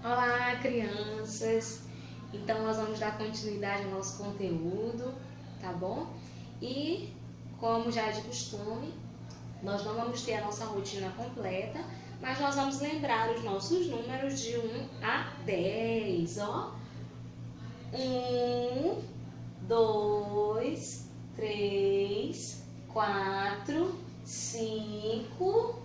Olá, crianças! Então, nós vamos dar continuidade ao nosso conteúdo, tá bom? E, como já é de costume, nós não vamos ter a nossa rotina completa, mas nós vamos lembrar os nossos números de 1 a 10, ó. 1, 2, 3, 4, 5,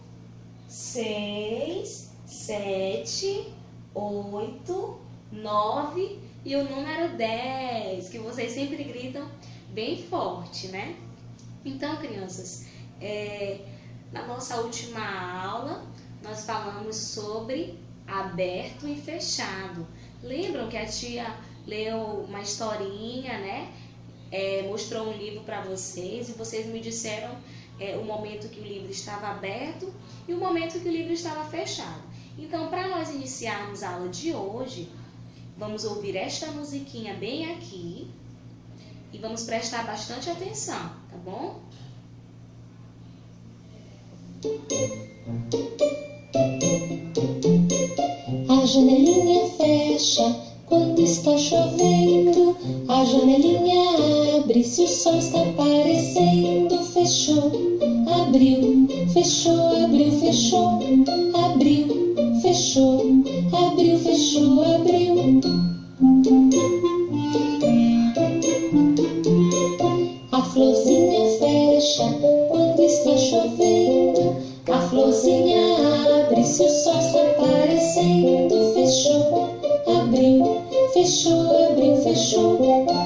6, 7, 8, 9 e o número 10, que vocês sempre gritam bem forte, né? Então, crianças, na nossa última aula, nós falamos sobre aberto e fechado. Lembram que a tia leu uma historinha, né? Mostrou um livro para vocês e vocês me disseram o momento que o livro estava aberto e o momento que o livro estava fechado. Então, para nós iniciarmos a aula de hoje, vamos ouvir esta musiquinha bem aqui e vamos prestar bastante atenção, tá bom? A janelinha fecha quando está chovendo, a janelinha abre se o sol está aparecendo. Fechou, abriu, fechou, abriu, fechou, abriu, fechou, abriu, fechou, abriu. A florzinha fecha quando está chovendo, a florzinha abre se o sol está aparecendo. Fechou, abriu, fechou, abriu, fechou,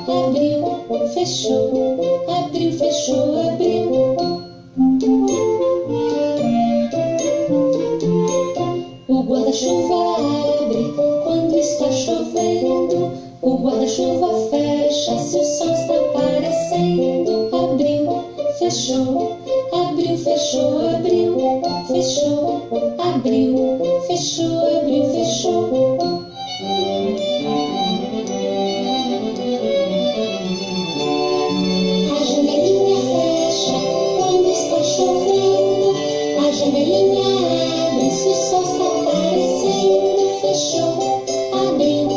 abriu, fechou, abriu, fechou, abriu. O guarda-chuva abre quando está chovendo, o guarda-chuva fecha se o sol está aparecendo. Abriu, fechou, abriu, fechou, abriu, fechou, abriu, fechou, abriu, fechou. A janelinha fecha quando está chovendo, a janelinha abre se o sol está aparecendo. Fechou, abriu,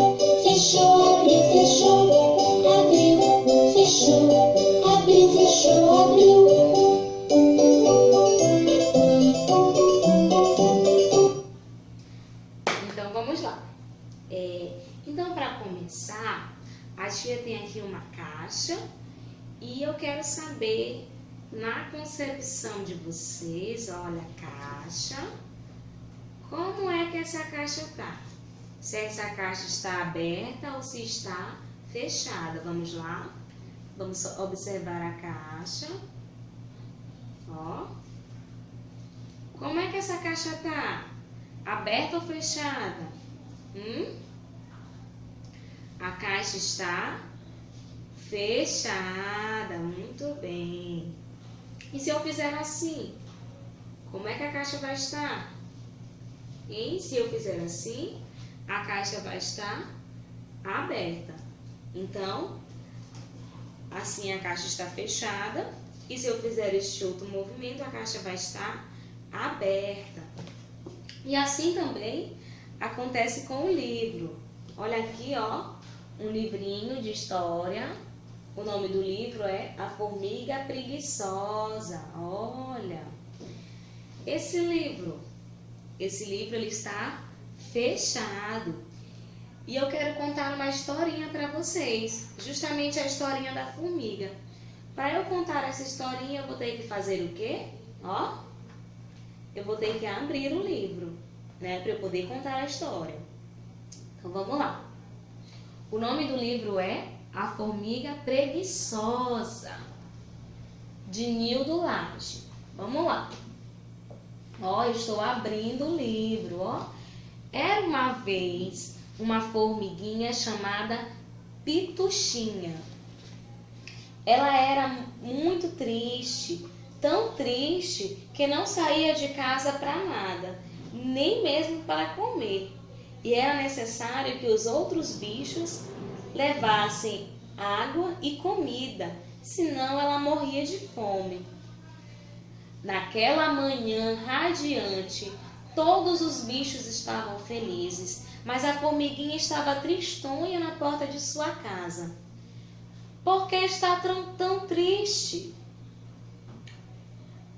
fechou, abriu, fechou, abriu, fechou, abriu, fechou, abriu. Então, vamos lá. Então, para começar, a tia tem aqui uma caixa e eu quero saber, na concepção de vocês, olha a caixa, como é que essa caixa está? Se essa caixa está aberta ou se está fechada. Vamos lá? Vamos observar a caixa. Ó. Como é que essa caixa está? Aberta ou fechada? A caixa está fechada. Muito bem. E se eu fizer assim? Como é que a caixa vai estar? E se eu fizer assim, a caixa vai estar aberta. Então, assim a caixa está fechada. E se eu fizer este outro movimento, a caixa vai estar aberta. E assim também acontece com o livro. Olha aqui, ó, um livrinho de história. O nome do livro é A Formiga Preguiçosa. Olha, esse livro ele está fechado. E eu quero contar uma historinha para vocês, justamente a historinha da formiga. Para eu contar essa historinha, eu vou ter que fazer o quê? Ó, eu vou ter que abrir o livro, né, para eu poder contar a história. Então vamos lá. O nome do livro é A Formiga Preguiçosa, de Nildo Lage. Vamos lá. Ó, eu estou abrindo o livro, ó. Era uma vez uma formiguinha chamada Pituxinha. Ela era muito triste, tão triste que não saía de casa para nada, nem mesmo para comer. E era necessário que os outros bichos levassem água e comida, senão ela morria de fome. Naquela manhã radiante, Todos os bichos estavam felizes, mas a formiguinha estava tristonha na porta de sua casa. Por que está tão triste?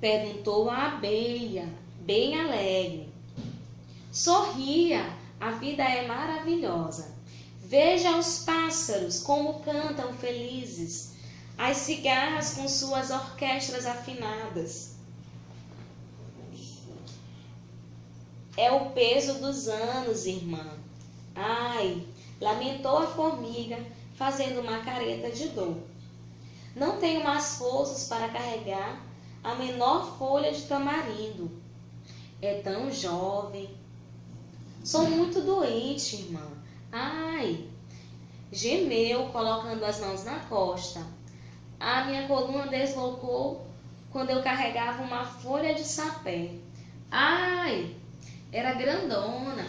Perguntou a abelha, bem alegre. Sorria, a vida é maravilhosa. Veja os pássaros como cantam felizes, as cigarras com suas orquestras afinadas. É o peso dos anos, irmã. Ai, lamentou a formiga, fazendo uma careta de dor. Não tenho mais forças para carregar a menor folha de tamarindo. É tão jovem. Sou muito doente, irmã. Ai, gemeu, colocando as mãos na costa. A minha coluna deslocou quando eu carregava uma folha de sapé. Ai, era grandona.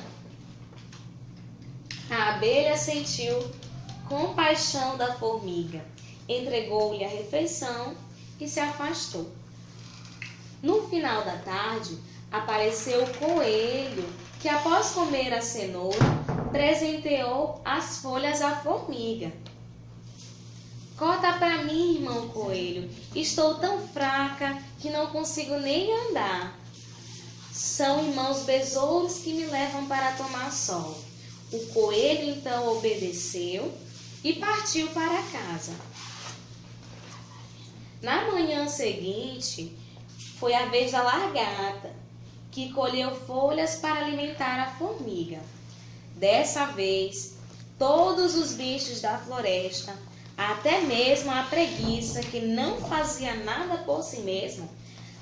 A abelha sentiu compaixão da formiga, entregou-lhe a refeição e se afastou. No final da tarde, apareceu o coelho, que após comer a cenoura, presenteou as folhas à formiga. Corta para mim, irmão coelho, estou tão fraca que não consigo nem andar. São irmãos besouros que me levam para tomar sol. O coelho então obedeceu e partiu para casa. Na manhã seguinte, foi a vez da lagarta, que colheu folhas para alimentar a formiga. Dessa vez, todos os bichos da floresta, até mesmo a preguiça, que não fazia nada por si mesma,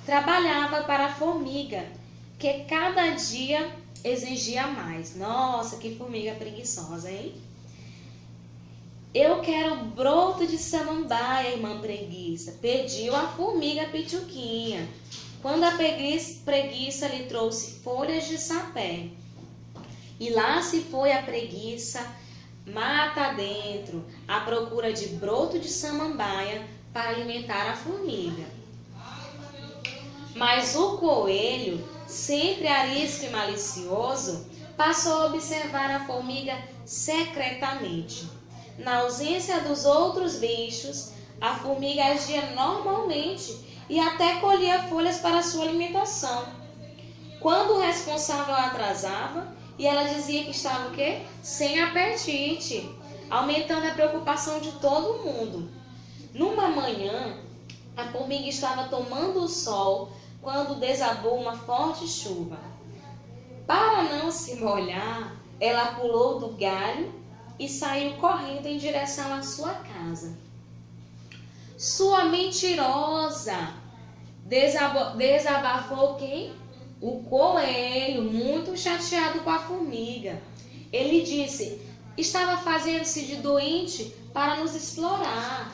trabalhava para a formiga, que cada dia exigia mais. Nossa, que formiga preguiçosa, hein? Eu quero broto de samambaia, irmã preguiça, pediu a formiga pituquinha. Quando a preguiça lhe trouxe folhas de sapé. E lá se foi a preguiça, mata adentro, à procura de broto de samambaia para alimentar a formiga. Mas o coelho, sempre arisco e malicioso, passou a observar a formiga secretamente. Na ausência dos outros bichos, a formiga agia normalmente e até colhia folhas para sua alimentação. Quando o responsável atrasava, e ela dizia que estava o quê? Sem apetite, aumentando a preocupação de todo mundo. Numa manhã, a formiga estava tomando o sol quando desabou uma forte chuva. Para não se molhar, ela pulou do galho e saiu correndo em direção à sua casa. Sua mentirosa! Desabafou quem? O coelho, muito chateado com a formiga. Ele disse: estava fazendo-se de doente para nos explorar.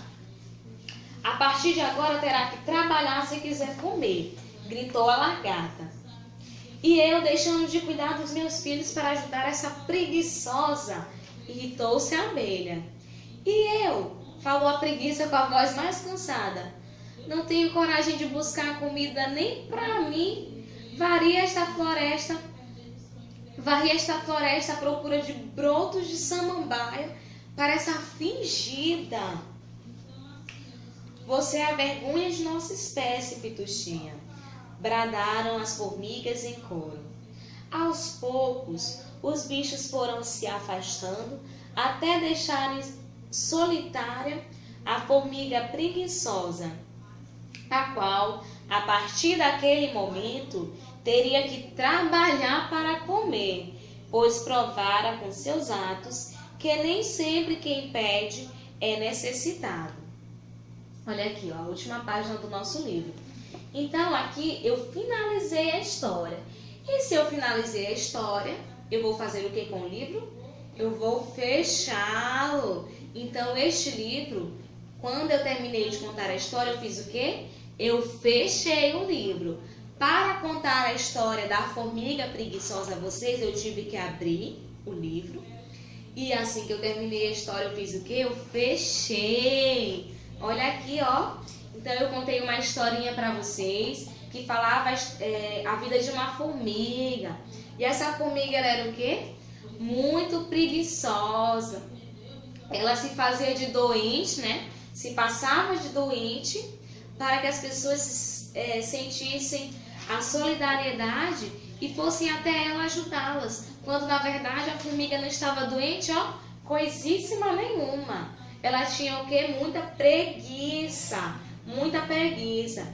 A partir de agora terá que trabalhar se quiser comer, gritou a lagarta. E eu deixando de cuidar dos meus filhos para ajudar essa preguiçosa, irritou-se a abelha. E eu? Falou a preguiça com a voz mais cansada. Não tenho coragem de buscar comida nem para mim. Varri esta floresta à procura de brotos de samambaia para essa fingida. Você é a vergonha de nossa espécie, Pituxinha, bradaram as formigas em coro. Aos poucos, os bichos foram se afastando até deixarem solitária a formiga preguiçosa, a qual, a partir daquele momento, teria que trabalhar para comer, pois provara com seus atos que nem sempre quem pede é necessitado. Olha aqui, ó, a última página do nosso livro. Então, aqui eu finalizei a história. E se eu finalizei a história, eu vou fazer o que com o livro? Eu vou fechá-lo. Então, este livro, quando eu terminei de contar a história, eu fiz o quê? Eu fechei o livro. Para contar a história da formiga preguiçosa a vocês, eu tive que abrir o livro. E assim que eu terminei a história, eu fiz o quê? Eu fechei. Olha aqui, ó. Então, eu contei uma historinha para vocês. que falava a vida de uma formiga. E essa formiga ela era o quê? Muito preguiçosa. Ela se fazia de doente, né? Se passava de doente para que as pessoas sentissem a solidariedade e fossem até ela ajudá-las. Quando na verdade a formiga não estava doente, ó, coisíssima nenhuma. Ela tinha o quê? Muita preguiça. Muita preguiça.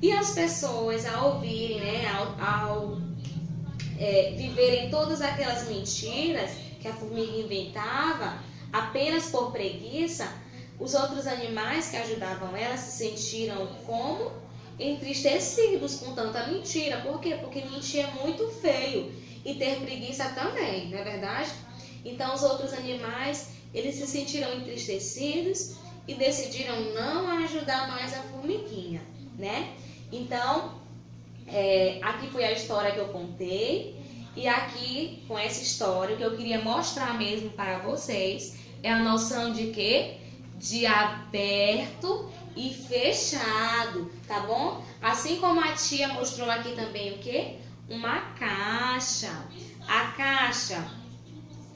E as pessoas, ao ouvirem, né, ao viverem todas aquelas mentiras que a formiga inventava, apenas por preguiça, os outros animais que ajudavam ela se sentiram como entristecidos com tanta mentira. Por quê? Porque mentir é muito feio e ter preguiça também, não é verdade? Então os outros animais, eles se sentiram entristecidos e decidiram não ajudar mais a formiguinha, né? Então, aqui foi a história que eu contei. E aqui, com essa história, o que eu queria mostrar mesmo para vocês é a noção de quê? De aberto e fechado, tá bom? Assim como a tia mostrou aqui também o quê? Uma caixa. A caixa,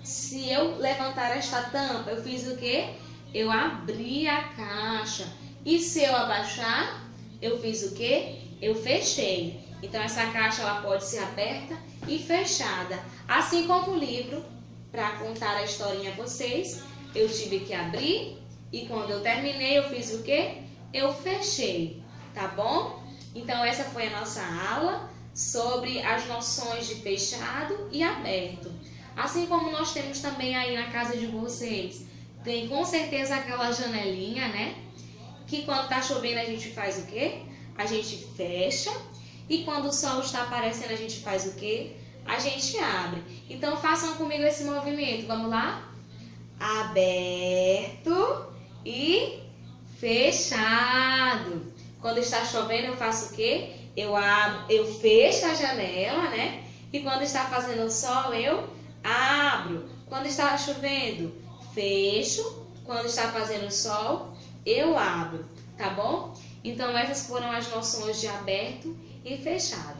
se eu levantar esta tampa, eu fiz o quê? Eu abri a caixa. E se eu abaixar, eu fiz o quê? Eu fechei. Então essa caixa ela pode ser aberta e fechada. Assim como o livro, para contar a historinha a vocês, eu tive que abrir e quando eu terminei eu fiz o quê? Eu fechei, tá bom? Então essa foi a nossa aula sobre as noções de fechado e aberto. Assim como nós temos também aí na casa de vocês, tem com certeza aquela janelinha, né? Que quando tá chovendo a gente faz o quê? A gente fecha. E quando o sol está aparecendo, a gente faz o quê? A gente abre. Então, façam comigo esse movimento. Vamos lá? Aberto e fechado. Quando está chovendo, eu faço o quê? Eu fecho a janela, né? E quando está fazendo sol, eu abro. Quando está chovendo, fecho. Quando está fazendo sol, eu abro. Tá bom? Então, essas foram as noções de aberto e fechado.